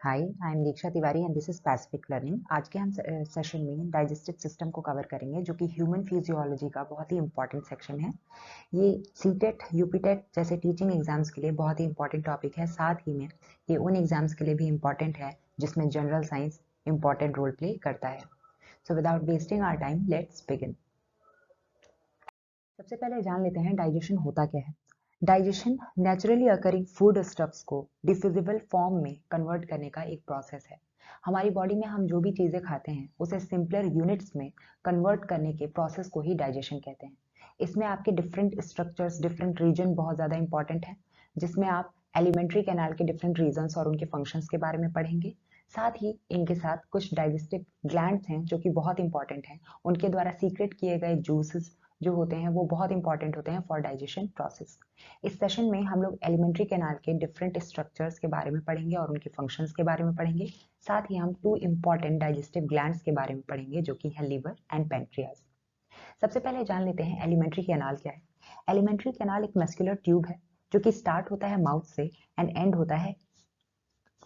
Hi, I am Diksha Tiwari and this is Pacific learning. आज के हम सेशन में डाइजेस्टिव सिस्टम को कवर करेंगे, जो कि ह्यूमन फिजियोलॉजी का बहुत ही इंपॉर्टेंट सेक्शन है। ये सीटेट, यूपीटेट जैसे टीचिंग एग्जाम्स के लिए बहुत ही इंपॉर्टेंट टॉपिक है। साथ ही में ये उन एग्जाम्स के लिए भी इंपॉर्टेंट है जिसमें general science important role play करता है। So without wasting our time, let's begin. सबसे पहले जान लेते हैं डाइजेशन होता क्या है। Digestion naturally occurring food stuffs को डिफ्यूजिबल फॉर्म में कन्वर्ट करने का एक प्रोसेस है। हमारी बॉडी में हम जो भी चीज़ें खाते हैं उसे सिंपलर यूनिट्स में कन्वर्ट करने के प्रोसेस को ही डाइजेशन कहते हैं। इसमें आपके डिफरेंट स्ट्रक्चर्स, डिफरेंट रीजन बहुत ज़्यादा इंपॉर्टेंट है, जिसमें आप एलिमेंट्री कैनाल के डिफरेंट रीजन्स और उनके फंक्शंस के बारे में पढ़ेंगे। साथ ही इनके साथ कुछ डाइजेस्टिव ग्लैंड्स हैं जो कि बहुत इंपॉर्टेंट हैं। उनके द्वारा सीक्रेट किए गए जूसेस जो होते हैं वो बहुत इंपॉर्टेंट होते हैं फॉर डाइजेशन प्रोसेस। इस सेशन में हम लोग एलिमेंट्री कैनाल के डिफरेंट स्ट्रक्चर्स के बारे में पढ़ेंगे और उनके फंक्शंस के बारे में पढ़ेंगे। साथ ही हम टू इंपॉर्टेंट डाइजेस्टिव ग्लैंड्स के बारे में पढ़ेंगे, जो कि है लीवर एंड पेंक्रियाज। सबसे पहले जान लेते हैं एलिमेंट्री कैनाल क्या है। एलिमेंट्री कैनाल एक मस्कुलर ट्यूब है जो कि स्टार्ट होता है माउथ से एंड एंड होता है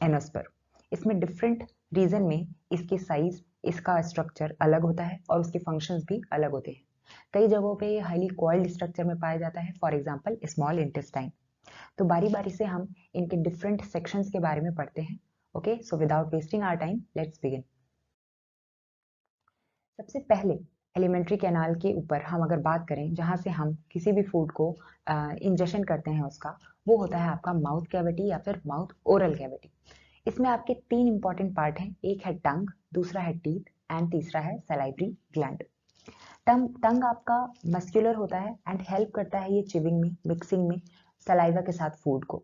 एनस पर। इसमें डिफरेंट रीजन में इसके साइज, इसका स्ट्रक्चर अलग होता है और उसके फंक्शंस भी अलग होते हैं। कई जगहों पे ये हाईली कॉइल्ड स्ट्रक्चर में पाया जाता है, फॉर एग्जांपल स्मॉल इंटेस्टाइन। तो बारी बारी से हम इनके डिफरेंट सेक्शंस के बारे में पढ़ते हैं। Okay, so without wasting our time, let's begin. सबसे पहले एलिमेंट्री कैनाल के ऊपर हम अगर बात करें, जहाँ से हम किसी भी फूड को इंजेशन करते हैं, उसका वो होता है आपका माउथ कैविटी या फिर माउथ ओरल कैविटी। इसमें आपके तीन इंपॉर्टेंट पार्ट हैं, एक है टंग, दूसरा है टीथ एंड तीसरा है सलाइवरी ग्लैंड। टंग आपका मस्कुलर होता है एंड हेल्प करता है ये चिविंग में, मिक्सिंग में सलाइवा के साथ फूड को।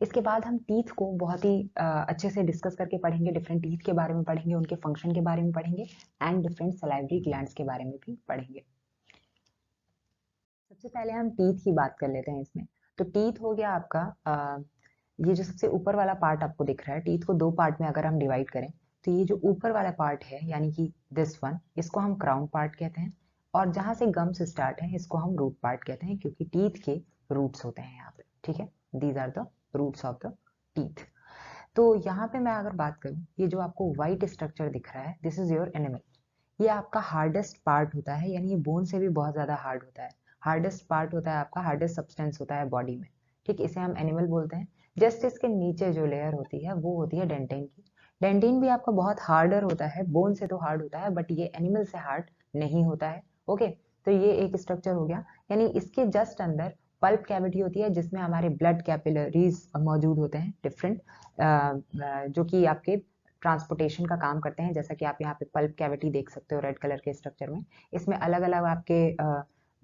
इसके बाद हम टीथ को बहुत ही अच्छे से डिस्कस करके पढ़ेंगे, डिफरेंट टीथ के बारे में पढ़ेंगे, उनके फंक्शन के बारे में पढ़ेंगे एंड डिफरेंट सलाइवरी ग्लैंड्स के बारे में भी पढ़ेंगे। सबसे पहले हम टीथ की बात कर लेते हैं इसमें। तो टीथ हो गया आपका ये जो सबसे ऊपर वाला पार्ट आपको दिख रहा है, टीथ को दो पार्ट में अगर हम डिवाइड करें, तो ये जो ऊपर वाला पार्ट है यानी कि दिस वन, इसको हम क्राउन पार्ट कहते हैं। और जहां से गम्स स्टार्ट है इसको हम रूट पार्ट कहते हैं, क्योंकि टीथ के रूट्स होते हैं यहाँ पे। ठीक है, these are the roots of the teeth. तो यहाँ पे मैं अगर बात करूँ, ये जो आपको व्हाइट स्ट्रक्चर दिख रहा है, दिस इज योर एनिमल। ये आपका हार्डेस्ट पार्ट होता है, यानी ये बोन से भी बहुत ज़्यादा हार्ड होता है। हार्डेस्ट पार्ट होता है आपका, हार्डेस्ट सब्सटेंस होता है बॉडी में। ठीक, इसे हम एनिमल बोलते हैं। जस्ट इसके नीचे जो लेयर होती है वो होती है डेंटिन की। डेंटिन भी आपका बहुत हार्डर होता है, बोन से तो हार्ड होता है बट ये एनिमल से हार्ड नहीं होता है। ओके, तो ये एक स्ट्रक्चर हो गया। यानी इसके जस्ट अंदर पल्प कैविटी होती है, जिसमें हमारे ब्लड कैपिलरीज मौजूद होते हैं डिफरेंट, जो कि आपके ट्रांसपोर्टेशन का काम करते हैं। जैसा कि आप यहाँ पे पल्प कैविटी देख सकते हो रेड कलर के स्ट्रक्चर में। इसमें अलग अलग आपके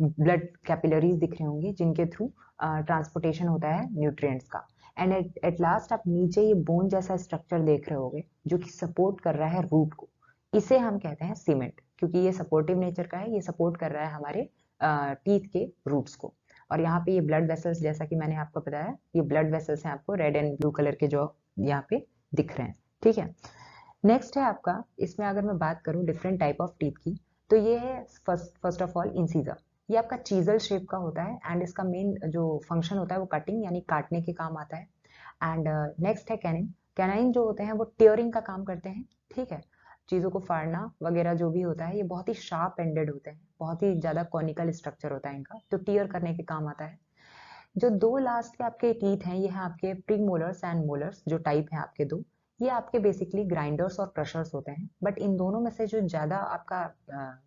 ब्लड कैपिलरीज दिख रहे होंगे, जिनके थ्रू ट्रांसपोर्टेशन होता है न्यूट्रिएंट्स का। एंड एट लास्ट आप नीचे ये बोन जैसा स्ट्रक्चर देख रहे होगे, जो कि सपोर्ट कर रहा है रूट को। इसे हम कहते हैं सीमेंट, क्योंकि ये सपोर्टिव नेचर का है, ये सपोर्ट कर रहा है हमारे टीथ के रूट्स को। और यहाँ पे ये ब्लड वेसल्स, जैसा कि मैंने आपको बताया, ये ब्लड वेसल्स हैं आपको रेड एंड ब्लू कलर के जो यहाँ पे दिख रहे हैं। ठीक है, नेक्स्ट है आपका, इसमें अगर मैं बात करूं डिफरेंट टाइप ऑफ टीथ की, तो ये है फर्स्ट ऑफ ऑल इंसीजर। ये आपका चीजल शेप का होता है एंड इसका मेन जो फंक्शन होता है वो कटिंग यानी काटने के काम आता है। एंड नेक्स्ट है कैनिन। कैनाइन जो होते हैं वो टियरिंग का काम करते हैं। ठीक है, चीज़ों को फाड़ना वगैरह जो भी होता है, ये बहुत ही शार्प एंडेड होते हैं, बहुत ही ज़्यादा कॉनिकल स्ट्रक्चर होता है इनका, तो टियर करने के काम आता है। जो दो लास्ट के आपके टीथ हैं, ये हैं आपके प्रीमोलर्स एंड मोलर्स, जो टाइप हैं आपके दो। ये आपके बेसिकली ग्राइंडर्स और क्रशर्स होते हैं, बट इन दोनों में से जो ज़्यादा आपका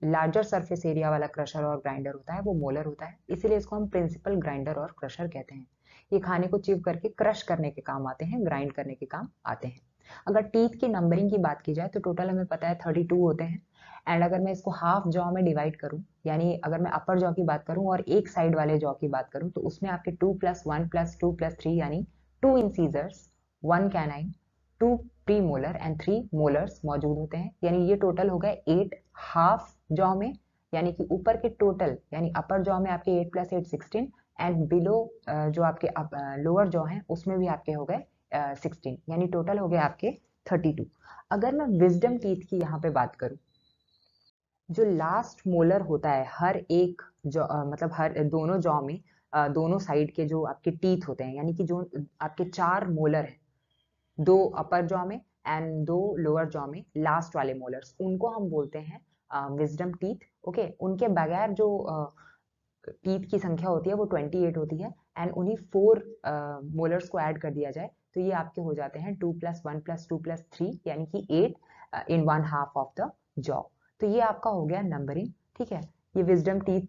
लार्जर सरफेस एरिया वाला क्रशर और ग्राइंडर होता है वो मोलर होता है, इसीलिए इसको हम प्रिंसिपल ग्राइंडर और क्रशर कहते हैं। ये खाने को चिव करके क्रश करने के काम आते हैं, ग्राइंड करने के काम आते हैं। अगर टीथ की नंबरिंग की बात की जाए तो टोटल हमें पता है 32 होते हैं। एंड अगर मैं इसको हाफ जॉ में डिवाइड करूं, यानी अगर मैं अपर जॉ की बात करूं और एक साइड वाले जॉ की बात करूं, तो उसमें आपके 2+1+2+3 यानी 2 incisors, 1 canine, 2 pre molar and 3 molars मौजूद होते हैं। यानी ये टोटल हो गए 8 हाफ जॉ में, यानी कि ऊपर के टोटल यानी अपर जॉ में आपके 8+8 16 एंड बिलो जो आपके लोअर जॉ हैं उसमें भी आपके हो गए 16, यानी टोटल हो गए आपके 32। अगर मैं विजडम टीथ की यहाँ पे बात करूँ, जो लास्ट मोलर होता है हर एक जॉ मतलब हर दोनों जॉ में दोनों साइड के जो आपके टीथ होते हैं, यानी कि जो आपके 4 मोलर हैं, दो अपर जॉ में एंड दो लोअर जॉ में लास्ट वाले मोलर्स, उनको हम बोलते हैं विजडम टीथ। ओके, उनके बगैर जो टीथ की संख्या होती है वो 28 होती है, एंड उन्हीं 4 मोलर्स को ऐड कर दिया जाए तो ये आपके हो जाते हैं 2 + 1 + 2 + 3 यानी कि 8 इन 1/2 ऑफ द जॉ। तो ये आपका हो गया नंबरिंग। ठीक है, ये विजडम टीथ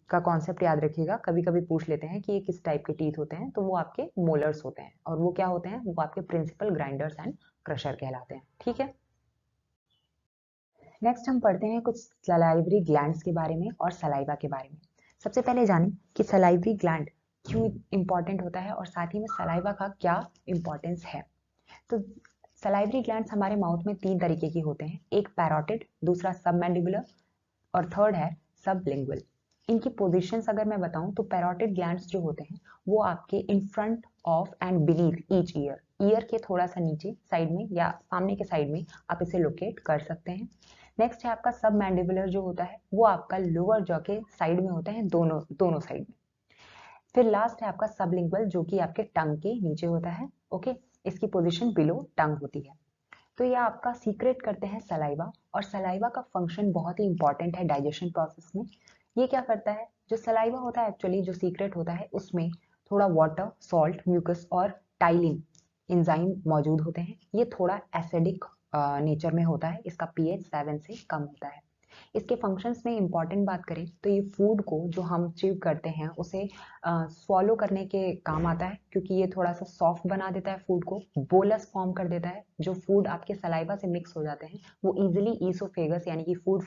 का कॉन्सेप्ट याद रखिएगा, कभी कभी पूछ लेते हैं कि ये किस टाइप के टीथ होते हैं, तो वो आपके मोलर्स होते हैं, और वो क्या होते हैं, वो आपके प्रिंसिपल ग्राइंडर्स एंड क्रशर कहलाते हैं। ठीक है, नेक्स्ट हम पढ़ते हैं कुछ सलाइवरी ग्लैंड्स के बारे में और सलाइवा के बारे में। सबसे पहले जानें कि सलाइवरी ग्लैंड क्यों इंपॉर्टेंट होता है और साथ ही में सलाइवा का क्या इंपॉर्टेंस है। तो सलाइवरी ग्लैंड्स हमारे माउथ में 3 तरीके की होते हैं, एक पैरोटिड, दूसरा सबमैंडिबुलर और थर्ड है सबलिंगुअल। इनकी पोजीशंस अगर मैं बताऊं तो पैरोटिड ग्लैंड्स जो होते हैं वो आपके in front of and beneath each year, year के थोड़ा सा नीचे साइड में या सामने के साइड में आप इसे लोकेट कर सकते हैं। नेक्स्ट है आपका सब मैंडिबुलर जो होता है वो आपका लोअर जॉ के साइड में होता है, दोनों दोनों साइड में। फिर लास्ट है आपका सबलिंगुअल जो कि आपके टंग के नीचे होता है। ओके, इसकी पोजीशन बिलो टंग होती है। तो ये आपका सीक्रेट करते हैं सलाइवा, और सलाइवा का फंक्शन बहुत ही इंपॉर्टेंट है डाइजेशन प्रोसेस में। ये क्या करता है, जो सलाइवा होता है एक्चुअली जो सीक्रेट होता है उसमें थोड़ा वाटर, सॉल्ट, म्यूकस और टाइलिन एंजाइम मौजूद होते हैं। ये थोड़ा एसिडिक नेचर में होता है, इसका पीएच 7 से कम होता है। इसके फंक्शंस में इंपॉर्टेंट बात करें तो ये फूड को जो हम च्यू करते हैं उसे स्वॉलो करने के काम आता है, क्योंकि ये थोड़ा सा सॉफ्ट बना देता है फूड को, बोलस फॉर्म कर देता है। जो फूड आपके सलाइवा से मिक्स हो जाते हैं वो इजीली ईसोफेगस यानी कि फूड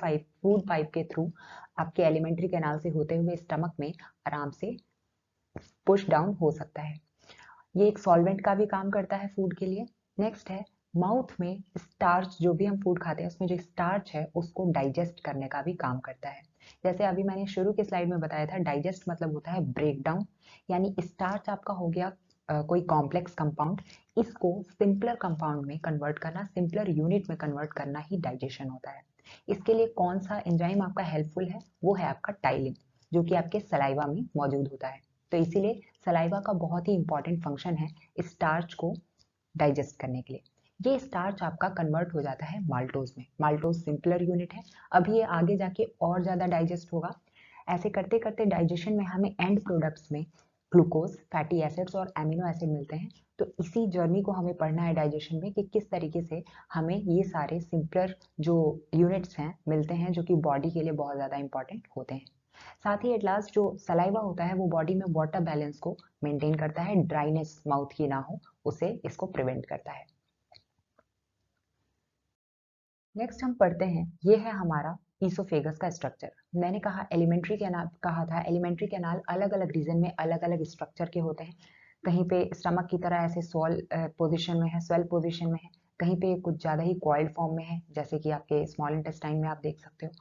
पाइप के थ्रू आपके एलिमेंट्री कैनाल से होते हुए स्टमक में आराम से पुश डाउन हो सकता है। ये एक सॉल्वेंट का भी काम करता है फूड के लिए। नेक्स्ट है माउथ में स्टार्च, जो भी हम फूड खाते हैं उसमें जो स्टार्च है उसको डाइजेस्ट करने का भी काम करता है। जैसे अभी मैंने शुरू के स्लाइड में बताया था, डाइजेस्ट मतलब होता है ब्रेक डाउन, यानी स्टार्च आपका हो गया कोई कॉम्प्लेक्स कंपाउंड, इसको सिंपलर कंपाउंड में कन्वर्ट करना, सिंपलर यूनिट में कन्वर्ट करना ही डाइजेशन होता है। इसके लिए कौन सा एंजाइम आपका हेल्पफुल है, वो है आपका टाइलिन, जो कि आपके सलाइवा में मौजूद होता है। तो इसीलिए सलाइवा का बहुत ही इंपॉर्टेंट फंक्शन है स्टार्च को डाइजेस्ट करने के लिए। ये स्टार्च आपका कन्वर्ट हो जाता है माल्टोज में, माल्टोज सिंपलर यूनिट है, अभी ये आगे जाके और ज़्यादा डाइजेस्ट होगा। ऐसे करते करते डाइजेशन में हमें एंड प्रोडक्ट्स में ग्लूकोज, फैटी एसिड्स और एमिनो एसिड मिलते हैं। तो इसी जर्नी को हमें पढ़ना है डाइजेशन में कि किस तरीके से हमें ये सारे सिंपलर जो यूनिट्स हैं मिलते हैं, जो कि बॉडी के लिए बहुत ज़्यादा इंपॉर्टेंट होते हैं। साथ ही एट लास्ट जो सलाइवा होता है वो बॉडी में वाटर बैलेंस को मेंटेन करता है, ड्राइनेस माउथ की ना हो उसे इसको प्रिवेंट करता है। नेक्स्ट हम पढ़ते हैं, ये है हमारा ईसोफेगस का स्ट्रक्चर। मैंने कहा एलिमेंट्री कैनाल, कहा था एलिमेंट्री कैनाल अलग अलग रीजन में अलग अलग स्ट्रक्चर के होते हैं। कहीं पे स्टमक की तरह ऐसे स्वॉल पोजीशन में है, स्वेल पोजीशन में है, कहीं पे कुछ ज़्यादा ही कॉइल्ड फॉर्म में है, जैसे कि आपके स्मॉल इंटेस्टाइन में आप देख सकते हो।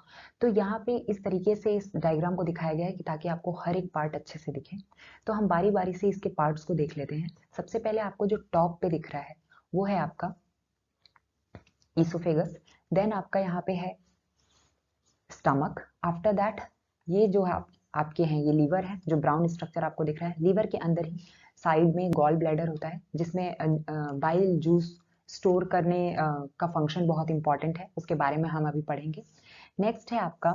तो यहाँ पे इस तरीके से इस डायग्राम को दिखाया गया है कि ताकि आपको हर एक पार्ट अच्छे से दिखे। तो हम बारी बारी से इसके पार्ट्स को देख लेते हैं। सबसे पहले आपको जो टॉप पे दिख रहा है वो है आपका ईसोफेगस, देन आपका यहाँ पे है स्टमक, आफ्टर दैट ये जो आपके हैं ये लीवर है, जो ब्राउन स्ट्रक्चर आपको दिख रहा है। लीवर के अंदर ही साइड में गॉल ब्लैडर होता है जिसमें बाइल जूस स्टोर करने का फंक्शन बहुत इंपॉर्टेंट है, उसके बारे में हम अभी पढ़ेंगे। नेक्स्ट है आपका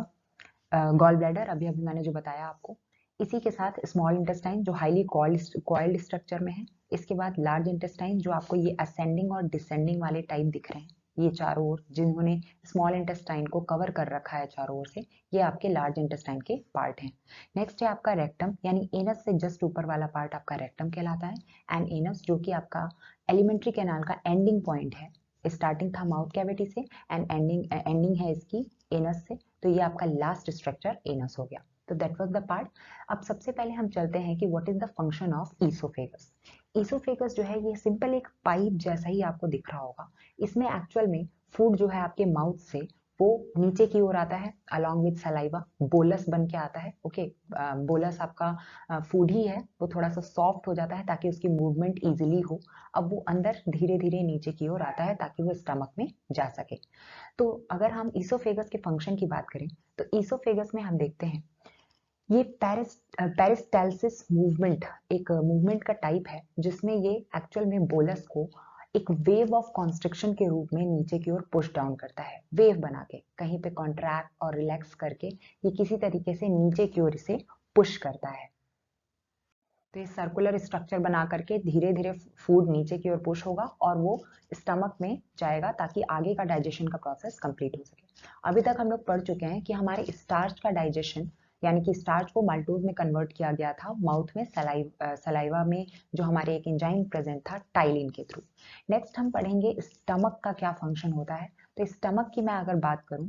गॉल ब्लैडर, अभी अभी मैंने जो बताया आपको। इसी के साथ स्मॉल इंटेस्टाइन जो हाईली कॉइल्ड स्ट्रक्चर में है। इसके बाद लार्ज इंटेस्टाइन जो आपको ये असेंडिंग और डिसेंडिंग वाले टाइप दिख रहे हैं, ये चारों ओर जिन्होंने स्मॉल इंटेस्टाइन को कवर कर रखा है चारों ओर से, ये आपके लार्ज इंटेस्टाइन के पार्ट हैं। नेक्स्ट है आपका रेक्टम, यानी एनस से जस्ट ऊपर वाला पार्ट आपका रेक्टम कहलाता है। एंड एनस जो कि आपका एलिमेंट्री कैनाल का एंडिंग पॉइंट है, स्टार्टिंग था माउथ कैविटी से एंड एंडिंग है इसकी एनस से, तो ये आपका लास्ट स्ट्रक्चर एनस हो गया। तो दैट वाज द पार्ट। अब सबसे पहले हम चलते हैं कि what is the function of oesophagus. Oesophagus जो है ये सिंपल एक पाइप जैसा ही आपको दिख रहा होगा। इसमें एक्चुअल में फूड जो है आपके माउथ से वो नीचे की ओर आता है अलॉन्ग विद सलाइवा, बोलस बन के आता है। ओके, बोलस आपका फूड ही है, वो थोड़ा सा सॉफ्ट हो जाता है ताकि उसकी मूवमेंट इजीली हो। अब वो अंदर धीरे धीरे नीचे की ओर आता है ताकि वो स्टमक में जा सके। तो अगर हम ईसोफेगस के फंक्शन की बात करें तो ईसोफेगस में हम देखते हैं ये पेरिस्टालसिस मूवमेंट एक मूवमेंट का टाइप है जिसमें ये एक्चुअल में बोलस को एक वेव ऑफ कॉन्स्ट्रिक्शन के रूप में नीचे की ओर पुश डाउन करता है, वेव बना के कहीं पे कॉन्ट्रैक्ट और रिलैक्स करके ये किसी तरीके से नीचे की ओर इसे पुश करता है। तो ये सर्कुलर स्ट्रक्चर बना करके धीरे धीरे फूड नीचे की ओर पुश होगा और वो स्टमक में जाएगा ताकि आगे का डाइजेशन का प्रोसेस कंप्लीट हो सके। अभी तक हम लोग पढ़ चुके हैं कि हमारे स्टार्च का डाइजेशन यानी कि स्टार्च को माल्टोज में कन्वर्ट किया गया था माउथ में सलाइवा में जो हमारे एक एंजाइम प्रेजेंट था टाइलिन के थ्रू। नेक्स्ट हम पढ़ेंगे स्टमक का क्या फंक्शन होता है। तो स्टमक की मैं अगर बात करूं,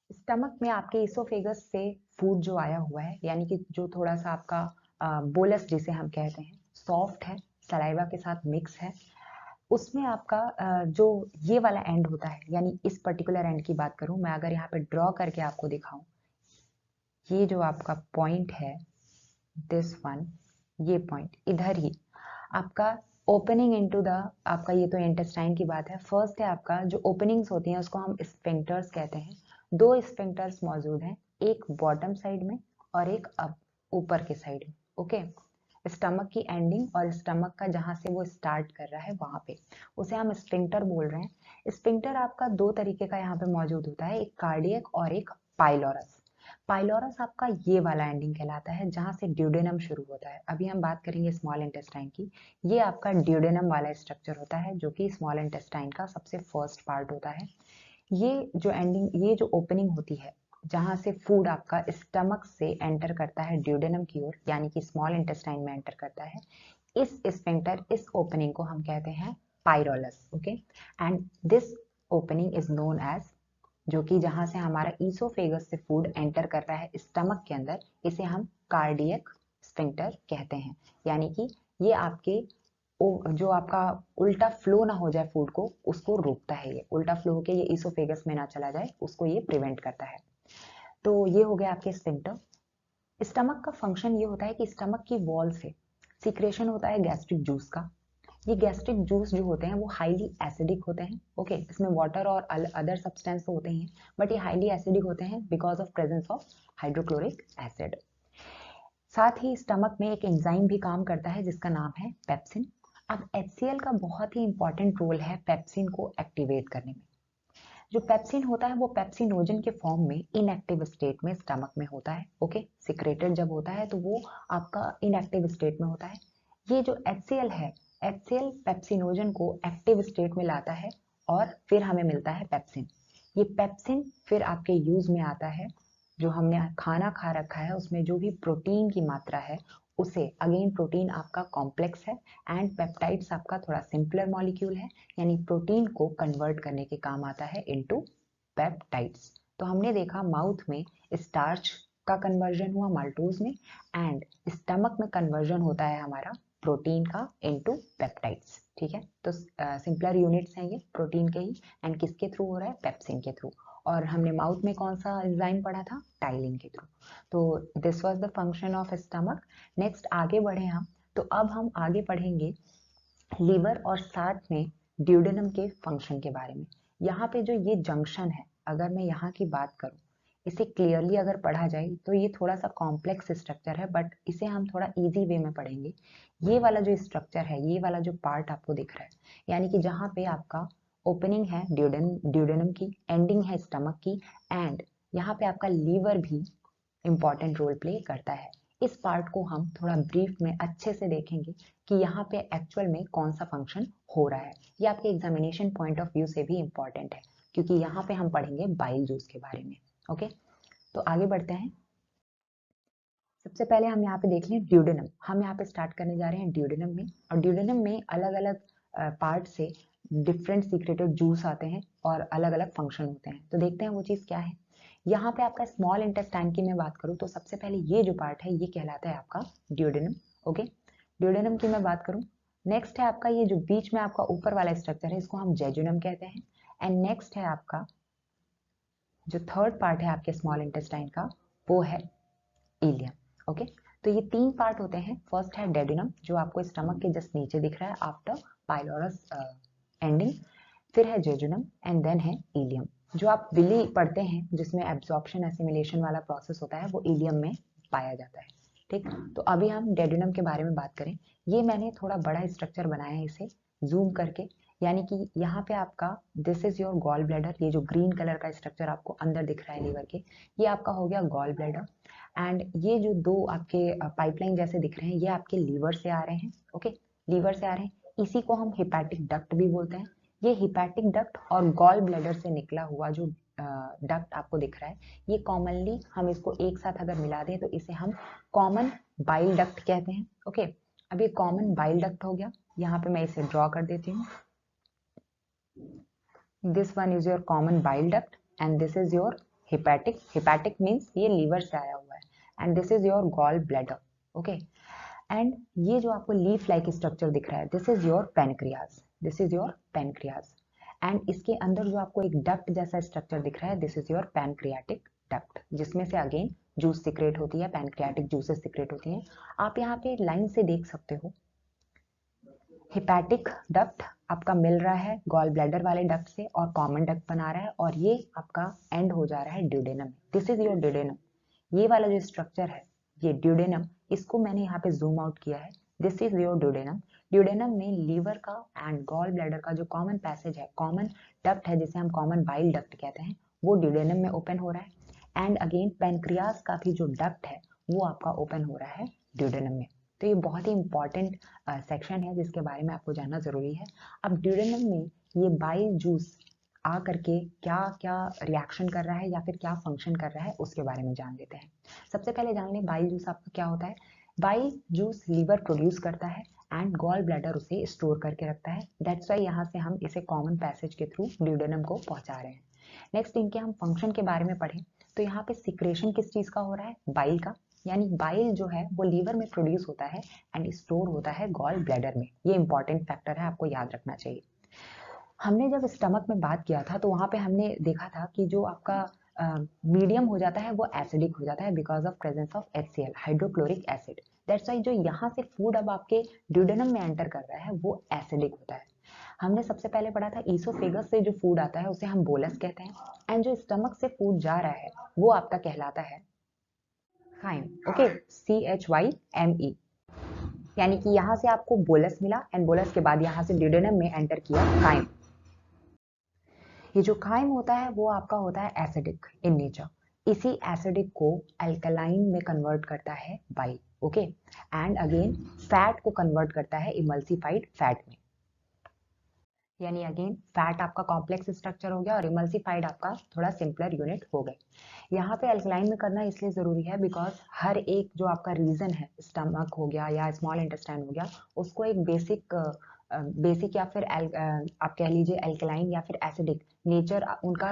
स्टमक में आपके इसोफेगस से फूड जो आया हुआ है यानी कि जो थोड़ा सा आपका बोलस जिसे हम कहते हैं सॉफ्ट है, सलाइवा के साथ मिक्स है, उसमें आपका जो ये वाला एंड होता है यानी इस पर्टिकुलर एंड की बात करूं मैं अगर यहाँ पे ड्रॉ करके आपको दिखाऊं, ये जो आपका पॉइंट है दिस वन, ये पॉइंट इधर ही आपका ओपनिंग इनटू द, आपका ये तो इंटेस्टाइन की बात है। फर्स्ट है आपका जो ओपनिंग्स होती हैं उसको हम स्फिंक्टर्स कहते हैं। दो स्फिंक्टर्स मौजूद हैं, एक बॉटम साइड में और एक अप ऊपर के साइड में। ओके, स्टमक की एंडिंग और स्टमक का जहां से वो स्टार्ट कर रहा है वहां पे उसे हम स्फिंक्टर बोल रहे हैं। स्फिंक्टर आपका दो तरीके का यहाँ पे मौजूद होता है, एक कार्डियक और एक पाइलोरस। पाइलोरस आपका ये वाला एंडिंग कहलाता है जहां से ड्यूडेनम शुरू होता है। अभी हम बात करेंगे स्मॉल इंटेस्टाइन की। ये आपका ड्यूडेनम वाला स्ट्रक्चर होता है जो कि स्मॉल इंटेस्टाइन का सबसे फर्स्ट पार्ट होता है। ये जो एंडिंग, ये जो ओपनिंग होती है जहां से फूड आपका स्टमक से एंटर करता है ड्यूडेनम की ओर यानी कि स्मॉल इंटेस्टाइन में एंटर करता है, इस स्फिंक्टर, इस ओपनिंग को हम कहते हैं pylorus. Okay, and this opening is known as, जो कि जहां से हमारा ईसोफेगस से फूड एंटर कर रहा है स्टमक के अंदर, इसे हम कार्डियक स्फिंक्टर कहते हैं। यानी कि ये आपके जो आपका उल्टा फ्लो ना हो जाए फूड को, उसको रोकता है। ये उल्टा फ्लो होके ये ईसोफेगस में ना चला जाए, उसको ये प्रिवेंट करता है। तो ये हो गया आपके स्फिंक्टर। स्टमक का फंक्शन ये होता है कि स्टमक की वॉल से सिक्रेशन होता है गैस्ट्रिक जूस का। ये गैस्ट्रिक जूस जो होते हैं वो हाईली एसिडिक होते हैं। ओके, इसमें वाटर और अदर सब्सटेंस तो होते ही हैं बट ये हाईली एसिडिक होते हैं because of presence of hydrochloric acid. साथ ही स्टमक में एक एंजाइम भी काम करता है जिसका नाम है पेप्सिन। अब HCl का बहुत ही इंपॉर्टेंट रोल है पेप्सिन को एक्टिवेट करने में। जो पेप्सिन होता है वो पेप्सिनोजन के फॉर्म में इनएक्टिव स्टेट में स्टमक में होता है। ओके, सिक्रेटेड जब होता है तो वो आपका इनएक्टिव स्टेट में होता है। ये जो HCl है, HCl पेप्सिनोजन को एक्टिव स्टेट में लाता है और फिर हमें मिलता है पेप्सिन। ये पेप्सिन फिर आपके यूज में आता है, जो हमने खाना खा रखा है उसमें जो भी प्रोटीन की मात्रा है उसे, अगेन प्रोटीन आपका कॉम्प्लेक्स है एंड पेप्टाइड्स आपका थोड़ा सिंपलर मॉलिक्यूल है, यानी प्रोटीन को कन्वर्ट करने के काम आता है इनटू पेप्टाइड्स। तो हमने देखा माउथ में स्टार्च का कन्वर्जन हुआ माल्टोज में, एंड स्टमक में कन्वर्जन होता है हमारा प्रोटीन का इनटू पेप्टाइड्स। ठीक है, तो सिंपलर यूनिट्स हैं ये प्रोटीन के ही, एंड किसके थ्रू हो रहा है, पेप्सिन के थ्रू। और हमने माउथ में कौन सा एंजाइम पढ़ा था, टाइलिन के थ्रू। तो this was the function of stomach. Next आगे बढ़े हम, तो अब हम आगे पढ़ेंगे लीवर और साथ में ड्यूडेनम के फंक्शन के बारे में। यहाँ पे जो ये जंक्शन है, अगर मैं यहाँ की बात करूँ, इसे क्लियरली अगर पढ़ा जाए तो ये थोड़ा सा कॉम्प्लेक्स स्ट्रक्चर है बट इसे हम थोड़ा इजी वे में पढ़ेंगे। ये वाला जो स्ट्रक्चर है, ये वाला जो पार्ट आपको दिख रहा है, यानी कि जहाँ पे आपका ओपनिंग है ड्यूडेनम की, एंडिंग है स्टमक की, एंड यहाँ पे आपका लीवर भी इंपॉर्टेंट रोल प्ले करता है। इस पार्ट को हम थोड़ा ब्रीफ में अच्छे से देखेंगे कि यहाँ पे एक्चुअल में कौन सा फंक्शन हो रहा है। ये आपके एग्जामिनेशन पॉइंट ऑफ व्यू से भी इंपॉर्टेंट है क्योंकि यहाँ पे हम पढ़ेंगे बाइल जूस के बारे में। ओके, तो आगे बढ़ते हैं। सबसे पहले हम यहाँ पे देख लें ड्यूडेनम। हम यहाँ पे स्टार्ट करने जा रहे हैं ड्यूडेनम में, और ड्यूडेनम में अलग अलग पार्ट से डिफरेंट सीक्रेटेड जूस आते हैं और अलग अलग फंक्शन होते हैं। तो देखते हैं वो चीज़ क्या है। यहाँ पे आपका स्मॉल इंटेस्टाइन की मैं बात करूँ तो सबसे पहले ये जो पार्ट है ये कहलाता है आपका ड्यूडेनम। ओके, ड्यूडेनम की मैं बात करूँ, नेक्स्ट है आपका ये जो बीच में आपका ऊपर वाला स्ट्रक्चर है, इसको हम जेजुनम कहते हैं। एंड नेक्स्ट है आपका जो थर्ड पार्ट है आपके स्मॉल इंटेस्टाइन का, वो है इलियम। ओके, तो ये तीन पार्ट होते हैं। फर्स्ट है डेडिनम जो आपको स्टमक के जस्ट नीचे दिख रहा है आफ्टर पाइलोरस एंडिंग, फिर है जेजुनम एंड देन है इलियम। जो आप विली पढ़ते हैं जिसमें एब्जॉर्प्शन एसिमिलेशन वाला प्रोसेस होता है वो इलियम में पाया जाता है। ठीक, तो अभी हम डेड्यूनम के बारे में बात करें। ये मैंने थोड़ा बड़ा स्ट्रक्चर बनाया है इसे जूम करके, यानी कि यहाँ पे आपका this is your gall bladder. ये जो ग्रीन कलर का स्ट्रक्चर आपको अंदर दिख रहा है लीवर के, ये आपका हो गया गॉल ब्लैडर। एंड ये जो दो आपके पाइपलाइन जैसे दिख रहे हैं ये आपके लीवर से आ रहे हैं। ओके, लीवर से आ रहे हैं, इसी को हम हिपैटिक डक्ट भी बोलते हैं। ये हिपैटिक डक्ट और गॉल ब्लैडर से निकला हुआ जो डक्ट आपको दिख रहा है, ये कॉमनली हम इसको एक साथ अगर मिला दें तो इसे हम कॉमन बाइल डक्ट कहते हैं। ओके, अब ये कॉमन बाइल डक्ट हो गया। यहाँ पे मैं इसे ड्रॉ कर देती हूँ। This one is your common bile duct and this is your hepatic. Hepatic means ये लीवर से आया हुआ है। And this is your gall bladder. Okay, and ये जो आपको लीफ लाइक स्ट्रक्चर दिख रहा है this is your pancreas. This is your pancreas. And इसके अंदर जो आपको एक डक्ट जैसा स्ट्रक्चर दिख रहा है this is your pancreatic duct, जिसमें से अगेन जूस सिक्रेट होती है, पैनक्रियाटिक जूसेस सिक्रेट होती हैं। आप यहाँ पे लाइन से देख सकते हो हिपैटिक डक्ट आपका मिल रहा है गॉल ब्लैडर वाले डक्ट से और कॉमन डक्ट बना रहा है, और ये आपका एंड हो जा रहा है duodenum. This is your duodenum. ये वाला जो स्ट्रक्चर है ये ड्यूडेनम, इसको मैंने यहाँ पे जूम आउट किया है। This is your duodenum. Duodenum में लीवर का एंड गॉल ब्लैडर का जो कॉमन पैसेज है, कॉमन डक्ट है जिसे हम कॉमन बाइल डक्ट कहते हैं, वो ड्यूडेनम में ओपन हो रहा है। एंड अगेन पैनक्रियाज का भी जो डक्ट है वो आपका ओपन हो रहा है ड्यूडेनम में। तो ये बहुत ही इंपॉर्टेंट सेक्शन है जिसके बारे में आपको जानना जरूरी है। अब ड्यूडेनम में ये बाइल जूस आ करके क्या क्या रिएक्शन कर रहा है या फिर क्या फंक्शन कर रहा है उसके बारे में जान लेते हैं। सबसे पहले जान लें बाइल जूस आपका क्या होता है। बाइल जूस लीवर प्रोड्यूस करता है एंड गॉल ब्लैडर उसे स्टोर करके रखता है। दैट्स वाई यहाँ से हम इसे कॉमन पैसेज के थ्रू ड्यूडेनम को पहुंचा रहे हैं। नेक्स्ट इनके हम फंक्शन के बारे में पढ़ें तो यहाँ पे सिक्रेशन किस चीज का हो रहा है, बाइल का। यानी बाइल जो है वो लीवर में प्रोड्यूस होता है एंड स्टोर होता है गॉल ब्लैडर में। ये इंपॉर्टेंट फैक्टर है, आपको याद रखना चाहिए। हमने जब स्टमक में बात किया था तो वहां पे हमने देखा था कि जो आपका मीडियम हो जाता है वो एसिडिक हो जाता है because of presence of HCl, hydrochloric acid. That's why जो यहाँ से फूड अब आपके ड्यूडेनम में एंटर कर रहा है वो एसिडिक होता है। हमने सबसे पहले पढ़ा था ईसोफेगस से जो फूड आता है उसे हम बोलस कहते हैं, एंड जो स्टमक से फूड जा रहा है वो आपका कहलाता है खाइम। Okay, CHYME। यानी कि यहाँ से आपको बोलस मिला एंड बोलस के बाद यहाँ से ड्यूडेनम में एंटर किया खाइम। ये जो खाइम होता है वो आपका होता है एसिडिक इन नेचर। इसी एसिडिक को अल्कलाइन में कन्वर्ट करता है bile. Okay, and again fat को कन्वर्ट करता है इमल्सिफाइड फैट में। यानी अगेन फैट आपका कॉम्प्लेक्स स्ट्रक्चर हो गया और इमल्सिफाइड आपका थोड़ा सिंपलर यूनिट हो गए। यहाँ पे अल्कलाइन में करना इसलिए जरूरी है बिकॉज हर एक जो आपका रीजन है, स्टमक हो गया या स्मॉल इंटेस्टाइन हो गया, उसको एक बेसिक या फिर आप कह लीजिए अल्कलाइन या फिर एसिडिक नेचर उनका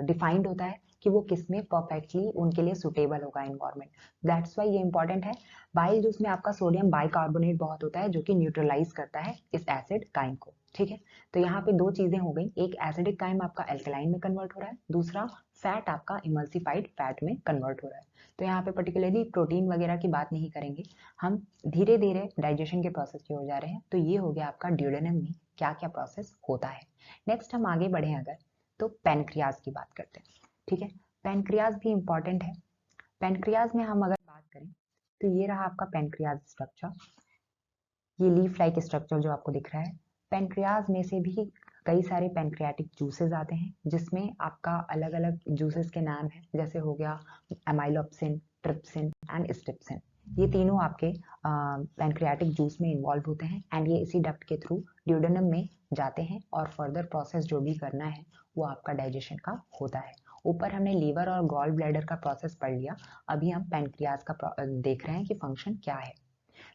डिफाइंड होता है कि वो किसमें परफेक्टली उनके लिए सुटेबल होगा इन्वायरमेंट। दैट्स वाई ये इंपॉर्टेंट है। बाइल जूस में आपका सोडियम बाइकार्बोनेट बहुत होता है जो कि न्यूट्रलाइज करता है इस एसिड काइन को। ठीक है, तो यहाँ पे दो चीजें हो गई, एक एसिडिक काइम आपका अल्कलाइन में कन्वर्ट हो रहा है, दूसरा फैट आपका इमल्सिफाइड फैट में कन्वर्ट हो रहा है। तो यहाँ पे पर्टिकुलरली प्रोटीन वगैरह की बात नहीं करेंगे, हम धीरे धीरे डाइजेशन के प्रोसेस की ओर जा रहे हैं। तो ये हो गया आपका ड्यूडेनम में क्या क्या प्रोसेस होता है। नेक्स्ट हम आगे बढ़े अगर तो पैनक्रियाज की बात करते हैं। ठीक है, पैनक्रियाज भी इंपॉर्टेंट है। पैनक्रियाज में हम अगर बात करें तो ये रहा आपका पैनक्रियाज स्ट्रक्चर। ये लीफ लाइक स्ट्रक्चर जो आपको दिख रहा है, पैनक्रियाज में से भी कई सारे पैनक्रियाटिक जूसेस आते हैं जिसमें आपका अलग अलग जूसेस के नाम है, जैसे हो गया एमाइलोप्सिन, ट्रिप्सिन एंड स्ट्रिप्सिन। ये तीनों आपके पैनक्रियाटिक जूस में इन्वॉल्व होते हैं एंड ये इसी डक्ट के थ्रू ड्यूडेनम में जाते हैं और फर्दर प्रोसेस जो भी करना है वो आपका डाइजेशन का होता है। ऊपर हमने लीवर और गॉल ब्लैडर का प्रोसेस पढ़ लिया, अभी हम पैनक्रियाज का देख रहे हैं कि फंक्शन क्या है।